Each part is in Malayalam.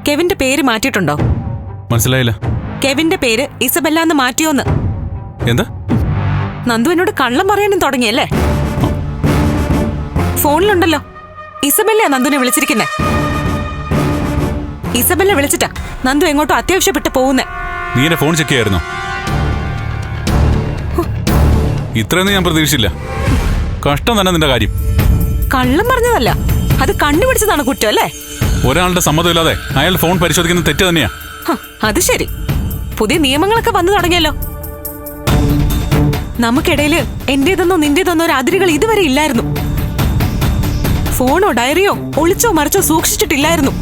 കെവിന്റെ പേര് മാറ്റിയിട്ടുണ്ടോ? മനസ്സിലായില്ല. കെവിന്റെ പേര് ഇസബെല്ല എന്ന് മാറ്റിയോന്ന്. എന്താ? നന്ദു എന്നോട് കള്ളം പറയാനും തുടങ്ങിയല്ലേ? ഫോണിലുണ്ടല്ലോ, ഇസബെല്ല നന്ദുനെ വിളിച്ചിരിക്കുന്നേ. ഇസബെല്ല വിളിച്ചിട്ടാ നന്ദു എങ്ങോട്ടോ അത്യാവശ്യപ്പെട്ട് പോകുന്നേ. നീ എന്റെ ഫോൺ ചെക്ക് ചെയ്യായിരുന്നോ? ഇത്രയൊന്നും ഞാൻ പ്രതീക്ഷിച്ചില്ല. കഷ്ടം തന്നെ നിന്റെ കാര്യം. കള്ളം പറഞ്ഞതല്ല, അത് കണ്ടുപിടിച്ചതാണ് കുറ്റം അല്ലേ? ഒരാളുടെ സമ്മതമില്ലാതെ അയാൾ ഫോൺ പരിശോധിക്കുന്നത് തെറ്റ് തന്നെയാ. അത് ശരി, പുതിയ നിയമങ്ങളൊക്കെ വന്നു തുടങ്ങിയല്ലോ. നമുക്കിടയില് എന്റേതെന്നോ നിന്റേതെന്നോ ഒരു അതിരുകൾ ഇതുവരെ ഇല്ലായിരുന്നു. ഫോണോ ഡയറിയോ ഒളിച്ചോ മറിച്ചോ സൂക്ഷിച്ചിട്ടില്ലായിരുന്നു.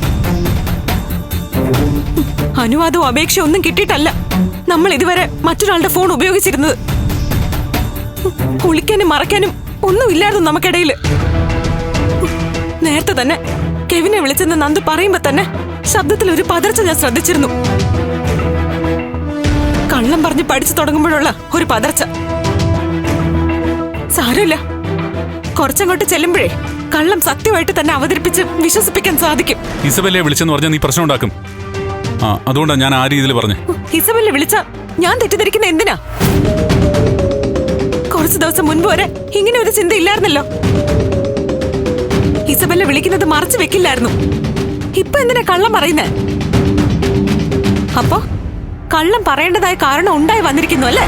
അനുവാദവും അപേക്ഷയോ ഒന്നും കിട്ടിയിട്ടല്ല നമ്മൾ ഇതുവരെ മറ്റൊരാളുടെ ഫോൺ ഉപയോഗിച്ചിരുന്നത്. ഒളിക്കാനും മറയ്ക്കാനും ഒന്നുമില്ലായിരുന്നു നമുക്കിടയില്. നേരത്തെ തന്നെ കെവിനെ വിളിച്ചെന്ന് നന്ദു പറയുമ്പോ തന്നെ ശബ്ദത്തിൽ ഒരു പതർച്ച ഞാൻ ശ്രദ്ധിച്ചിരുന്നു. കള്ളം പറഞ്ഞ് പഠിച്ചു തുടങ്ങുമ്പോഴുള്ള ഒരു പതർച്ച. സാരമില്ല, കുറച്ചങ്ങോട്ട് ചെല്ലുമ്പോഴേ കള്ളം സത്യമായിട്ട് തന്നെ അവതരിപ്പിച്ച് വിശ്വസിപ്പിക്കാൻ സാധിക്കും. ഇസബെല്ലയെ വിളിച്ചെന്ന് പറഞ്ഞാൽ നീ പ്രശ്നം ഉണ്ടാക്കും. അതുകൊണ്ടാണ് ഞാൻ ആ രീതിയിൽ പറഞ്ഞു. ഇസബെല്ല വിളിച്ച ഞാൻ തെറ്റിദ്ധരിക്കുന്ന എന്തിനാ? കുറച്ചു ദിവസം മുൻപ് വരെ ഇങ്ങനെ ഒരു ചിന്ത ഇല്ലായിരുന്നല്ലോ. ഇസബെല്ല വിളിക്കുന്നത് മറച്ചു വെക്കില്ലായിരുന്നു. ഇപ്പൊ എന്തിനാ കള്ളം പറയുന്നേ? അപ്പോ കള്ളം പറയേണ്ടതായ കാരണം ഉണ്ടായി വന്നിരിക്കുന്നു അല്ലേ?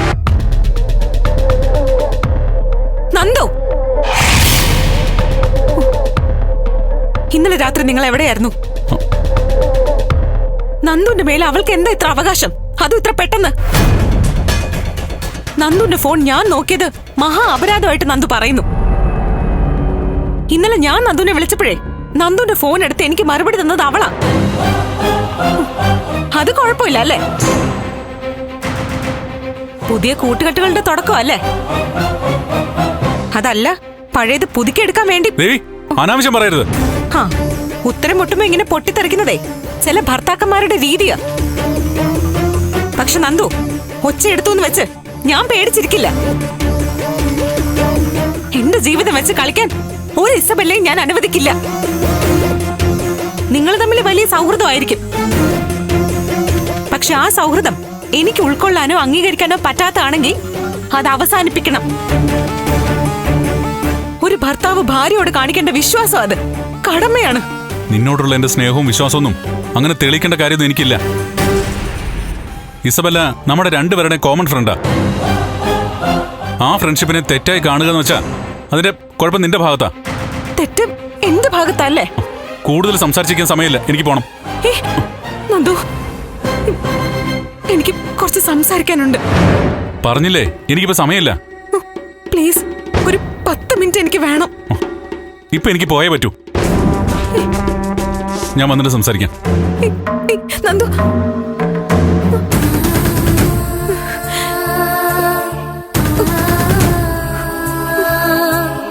നന്ദു, ഇന്നലെ രാത്രി നിങ്ങൾ എവിടെയായിരുന്നു? നന്ദുന്റെ മേലെ അവൾക്ക് എന്താ ഇത്ര അവകാശം? അതും ഇത്ര പെട്ടെന്ന്. നന്ദുന്റെ ഫോൺ ഞാൻ നോക്കിയത് മഹാ അപരാധമായിട്ട് നന്ദു പറയുന്നു. ഇന്നലെ ഞാൻ നന്ദുനെ വിളിച്ചപ്പോഴേ നന്ദുന്റെ ഫോൺ എടുത്ത് എനിക്ക് മറുപടി തന്നത് അവളാ. അത് കുഴപ്പമില്ല അല്ലേ? പുതിയ കൂട്ടുകെട്ടുകളുടെ തുടക്കം അല്ലേ? അതല്ല, പഴയത് പുതുക്കിയെടുക്കാൻ വേണ്ടി. അനാവശ്യം പറയരുത്. ഉത്തരം മുട്ടുമ്പോ ഇങ്ങനെ പൊട്ടിത്തെറിക്കുന്നതേ ചില ഭർത്താക്കന്മാരുടെ രീതിയാ. പക്ഷെ നന്ദു, ഒച്ച എടുത്തുന്ന് വെച്ച് ഞാൻ പേടിച്ചിരിക്കില്ല. എന്റെ ജീവിതം വെച്ച് കളിക്കാൻ ഒരു ഇസബെല്ലയും ഞാൻ അനുവദിക്കില്ല. നിങ്ങൾ തമ്മിൽ വലിയ സൗഹൃദമായിരിക്കും, പക്ഷെ ആ സൗഹൃദം എനിക്ക് ഉൾക്കൊള്ളാനോ അംഗീകരിക്കാനോ പറ്റാത്തതാണെങ്കിൽ അത് അവസാനിപ്പിക്കണം. ഒരു ഭർത്താവ് ഭാര്യയോട് കാണിക്കേണ്ട വിശ്വാസം അത് കടമയാണ്. നിന്നോടുള്ള എന്റെ സ്നേഹവും വിശ്വാസമൊന്നും അങ്ങനെ തെളിയിക്കേണ്ട കാര്യമൊന്നും എനിക്കില്ല. ഇസബെല്ല നമ്മുടെ രണ്ടുപേരുടെ കോമൺ ഫ്രണ്ടാ. ആ ഫ്രണ്ട്ഷിപ്പിനെ തെറ്റായി കാണുക എന്ന് വെച്ചാ അതിന്റെ കുഴപ്പം നിന്റെ ഭാഗത്താ. തെറ്റ് എന്റെ ഭാഗത്തല്ലേ? കൂടുതൽ സംസാരിച്ചിരിക്കാൻ സമയമില്ല, എനിക്ക് പോണം. നന്ദു, എനിക്ക് കുറച്ച് സംസാരിക്കാനുണ്ട്. പറഞ്ഞില്ലേ എനിക്കിപ്പോ സമയമില്ല. പ്ലീസ്, ഒരു 10 മിനിറ്റ് എനിക്ക് വേണം. ഇപ്പൊ എനിക്ക് പോയേ പറ്റൂ. ഞാൻ വന്നിട്ട് സംസാരിക്കാം. നന്ദു.